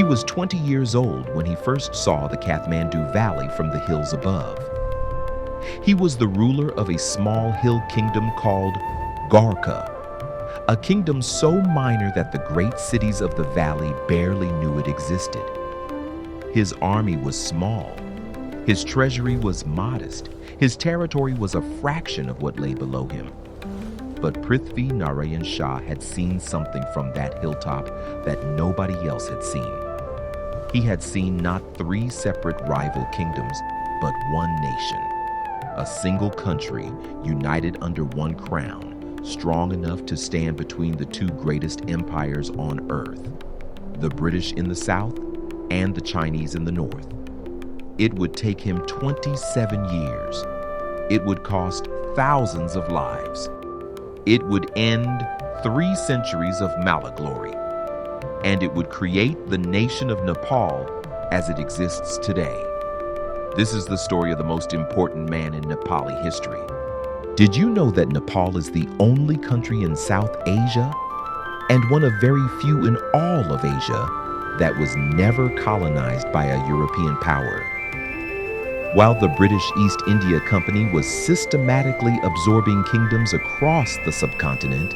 was 20 years old when he first saw the Kathmandu Valley from the hills above. He was the ruler of a small hill kingdom called Gorkha, a kingdom so minor that the great cities of the valley barely knew it existed. His army was small. His treasury was modest. His territory was a fraction of what lay below him. But Prithvi Narayan Shah had seen something from that hilltop that nobody else had seen. He had seen not 3 separate rival kingdoms, but one nation, a single country united under one crown, strong enough to stand between the 2 greatest empires on earth, the British in the south and the Chinese in the north. It would take him 27 years. It would cost thousands of lives. It would end 3 centuries of malaglory, and it would create the nation of Nepal as it exists today. This is the story of the most important man in Nepali history. Did you know that Nepal is the only country in South Asia, and one of very few in all of Asia, that was never colonized by a European power? While the British East India Company was systematically absorbing kingdoms across the subcontinent,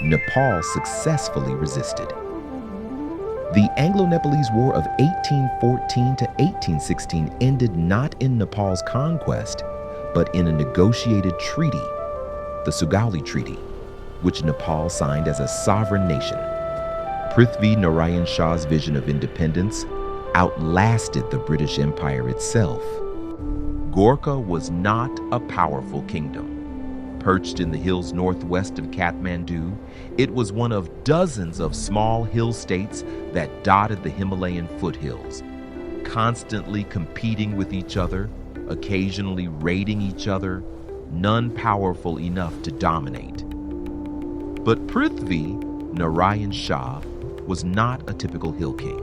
Nepal successfully resisted. The Anglo-Nepalese War of 1814 to 1816 ended not in Nepal's conquest, but in a negotiated treaty, the Sugauli Treaty, which Nepal signed as a sovereign nation. Prithvi Narayan Shah's vision of independence outlasted the British Empire itself. Gorkha was not a powerful kingdom. Perched in the hills northwest of Kathmandu, it was one of dozens of small hill states that dotted the Himalayan foothills, constantly competing with each other, occasionally raiding each other, none powerful enough to dominate. But Prithvi Narayan Shah was not a typical hill king.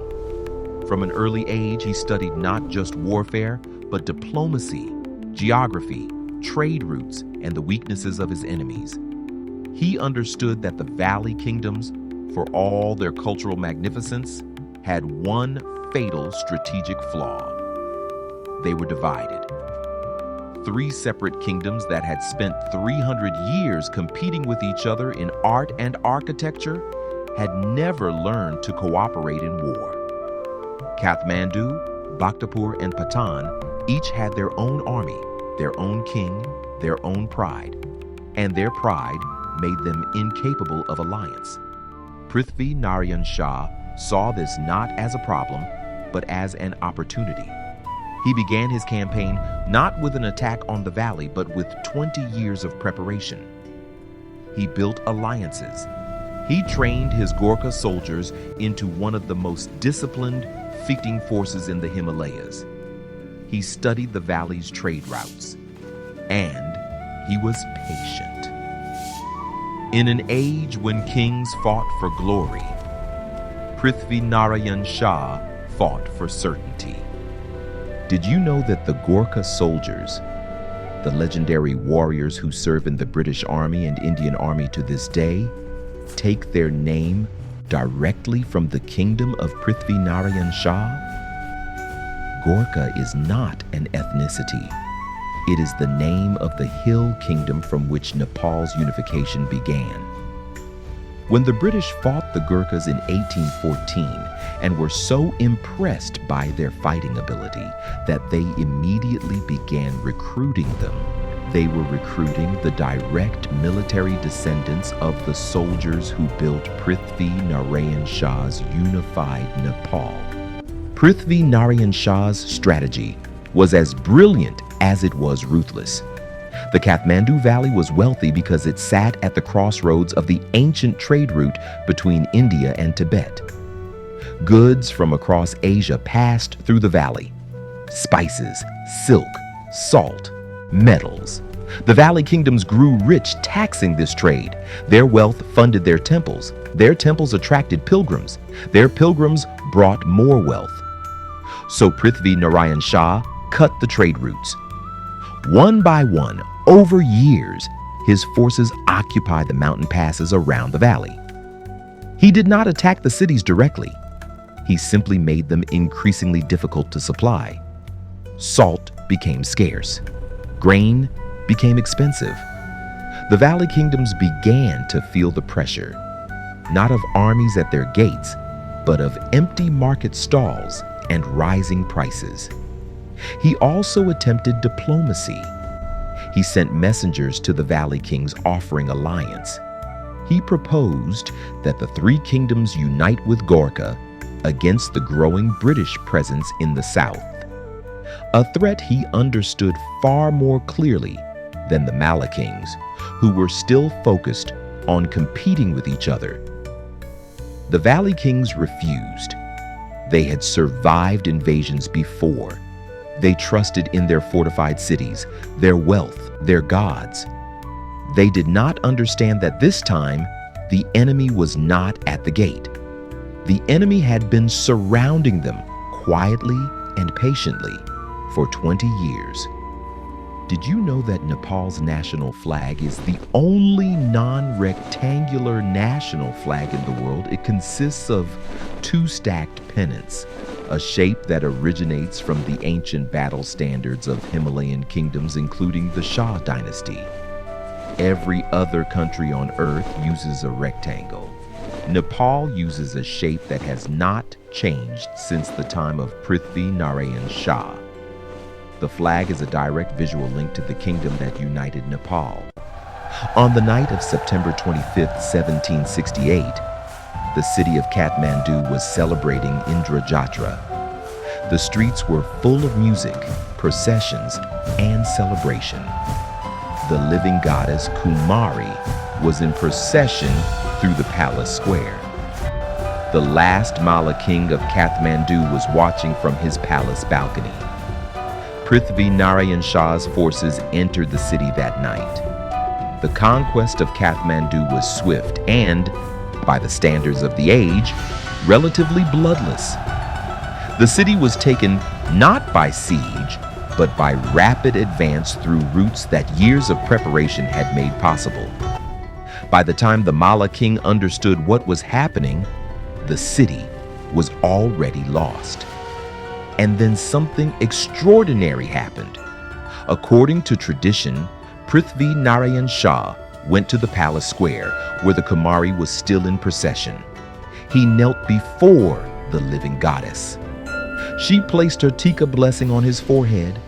From an early age, he studied not just warfare, but diplomacy, geography, trade routes, and the weaknesses of his enemies. He understood that the valley kingdoms, for all their cultural magnificence, had one fatal strategic flaw. They were divided. 3 separate kingdoms that had spent 300 years competing with each other in art and architecture had never learned to cooperate in war. Kathmandu, Bhaktapur, and Patan each had their own army, their own king, their own pride, and their pride made them incapable of alliance. Prithvi Narayan Shah saw this not as a problem, but as an opportunity. He began his campaign not with an attack on the valley, but with 20 years of preparation. He built alliances. He trained his Gorkha soldiers into one of the most disciplined fighting forces in the Himalayas. He studied the valley's trade routes, and he was patient. In an age when kings fought for glory, Prithvi Narayan Shah fought for certainty. Did you know that the Gorkha soldiers, the legendary warriors who serve in the British Army and Indian Army to this day, take their name directly from the kingdom of Prithvi Narayan Shah? Gorkha is not an ethnicity. It is the name of the hill kingdom from which Nepal's unification began. When the British fought the Gurkhas in 1814 and were so impressed by their fighting ability that they immediately began recruiting them, they were recruiting the direct military descendants of the soldiers who built Prithvi Narayan Shah's unified Nepal. Prithvi Narayan Shah's strategy was as brilliant as it was ruthless. The Kathmandu Valley was wealthy because it sat at the crossroads of the ancient trade route between India and Tibet. Goods from across Asia passed through the valley. Spices, silk, salt, metals. The valley kingdoms grew rich taxing this trade. Their wealth funded their temples. Their temples attracted pilgrims. Their pilgrims brought more wealth. So Prithvi Narayan Shah cut the trade routes. One by one, over years, his forces occupied the mountain passes around the valley. He did not attack the cities directly. He simply made them increasingly difficult to supply. Salt became scarce. Grain became expensive. The valley kingdoms began to feel the pressure, not of armies at their gates, but of empty market stalls and rising prices. He also attempted diplomacy. He sent messengers to the valley kings offering alliance. He proposed that the three kingdoms unite with Gorkha against the growing British presence in the south, a threat he understood far more clearly than the Mala kings, who were still focused on competing with each other. The valley kings refused. They had survived invasions before. They trusted in their fortified cities, their wealth, their gods. They did not understand that this time, the enemy was not at the gate. The enemy had been surrounding them quietly and patiently for 20 years. Did you know that Nepal's national flag is the only non-rectangular national flag in the world? It consists of two stacked pennants, a shape that originates from the ancient battle standards of Himalayan kingdoms, including the Shah dynasty. Every other country on earth uses a rectangle. Nepal uses a shape that has not changed since the time of Prithvi Narayan Shah. The flag is a direct visual link to the kingdom that united Nepal. On the night of September 25, 1768, the city of Kathmandu was celebrating Indra Jatra. The streets were full of music, processions, and celebration. The living goddess Kumari was in procession through the palace square. The last Mala king of Kathmandu was watching from his palace balcony. Prithvi Narayan Shah's forces entered the city that night. The conquest of Kathmandu was swift and, by the standards of the age, relatively bloodless. The city was taken not by siege, but by rapid advance through routes that years of preparation had made possible. By the time the Mala king understood what was happening, the city was already lost. And then something extraordinary happened. According to tradition, Prithvi Narayan Shah went to the palace square where the Kumari was still in procession. He knelt before the living goddess. She placed her tika blessing on his forehead,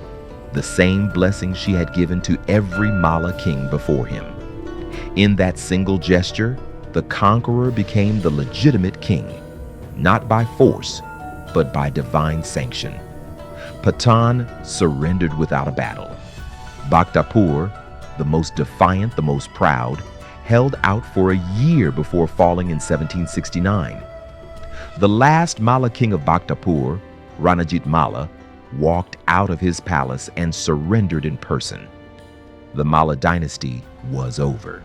the same blessing she had given to every Mala king before him. In that single gesture, the conqueror became the legitimate king, not by force, but by divine sanction. Patan surrendered without a battle. Bhaktapur, the most defiant, the most proud, held out for a year before falling in 1769. The last Mala king of Bhaktapur, Ranajit Malla, walked out of his palace and surrendered in person. The Malla dynasty was over.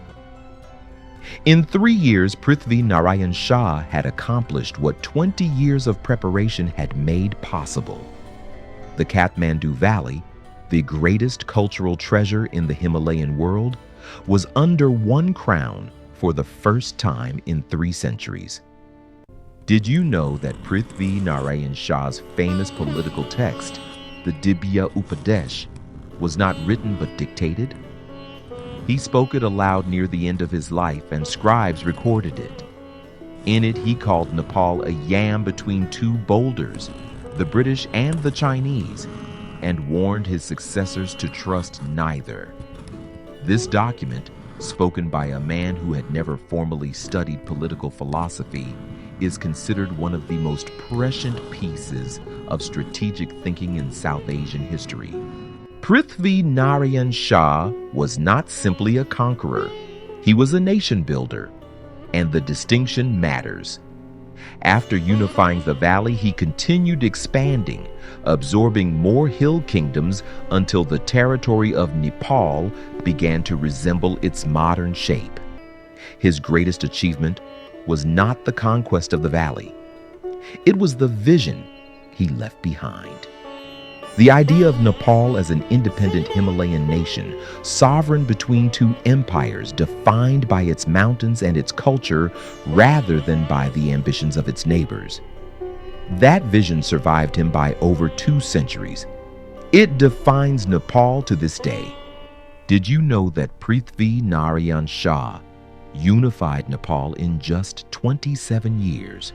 In 3 years, Prithvi Narayan Shah had accomplished what 20 years of preparation had made possible. The Kathmandu Valley, the greatest cultural treasure in the Himalayan world, was under one crown for the first time in 3 centuries. Did you know that Prithvi Narayan Shah's famous political text, the Dibya Upadesh, was not written but dictated? He spoke it aloud near the end of his life, and scribes recorded it. In it, he called Nepal a yam between 2 boulders, the British and the Chinese, and warned his successors to trust neither. This document, spoken by a man who had never formally studied political philosophy, is considered one of the most prescient pieces of strategic thinking in South Asian history. Prithvi Narayan Shah was not simply a conqueror. He was a nation builder, and the distinction matters. After unifying the valley, he continued expanding, absorbing more hill kingdoms until the territory of Nepal began to resemble its modern shape. His greatest achievement was not the conquest of the valley. It was the vision he left behind. The idea of Nepal as an independent Himalayan nation, sovereign between 2 empires, defined by its mountains and its culture rather than by the ambitions of its neighbors. That vision survived him by over 2 centuries. It defines Nepal to this day. Did you know that Prithvi Narayan Shah unified Nepal in just 27 years?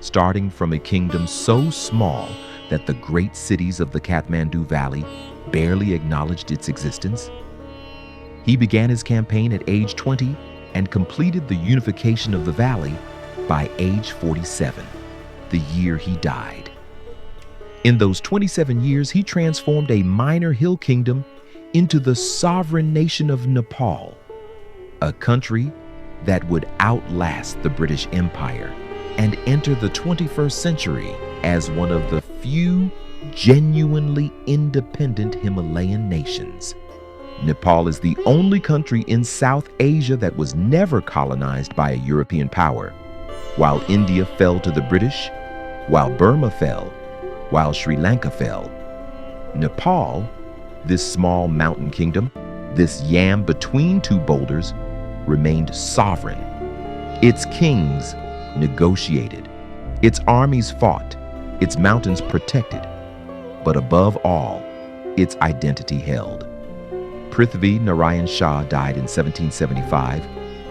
Starting from a kingdom so small that the great cities of the Kathmandu Valley barely acknowledged its existence? He began his campaign at age 20 and completed the unification of the valley by age 47, the year he died. In those 27 years, he transformed a minor hill kingdom into the sovereign nation of Nepal, a country that would outlast the British Empire and enter the 21st century as one of the few genuinely independent Himalayan nations. Nepal is the only country in South Asia that was never colonized by a European power. While India fell to the British, while Burma fell, while Sri Lanka fell, Nepal, this small mountain kingdom, this yam between 2 boulders, remained sovereign. Its kings negotiated, its armies fought, its mountains protected, but above all, its identity held. Prithvi Narayan Shah died in 1775,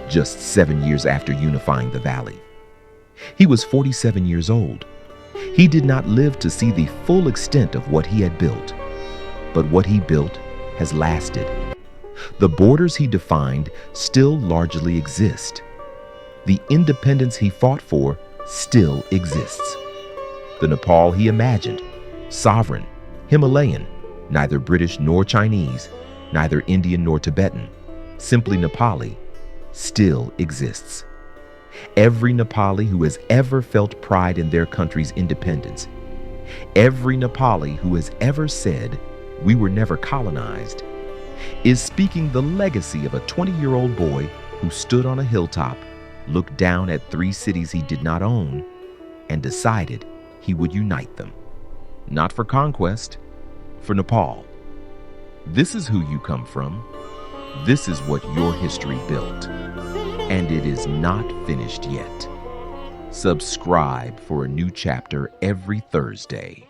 just 7 years after unifying the valley. He was 47 years old. He did not live to see the full extent of what he had built, but what he built has lasted. The borders he defined still largely exist. The independence he fought for still exists. The Nepal he imagined, sovereign, Himalayan, neither British nor Chinese, neither Indian nor Tibetan, simply Nepali, still exists. Every Nepali who has ever felt pride in their country's independence, every Nepali who has ever said, "We were never colonized," is speaking the legacy of a 20-year-old boy who stood on a hilltop, looked down at 3 cities he did not own, and decided he would unite them. Not for conquest, for Nepal. This is who you come from. This is what your history built. And it is not finished yet. Subscribe for a new chapter every Thursday.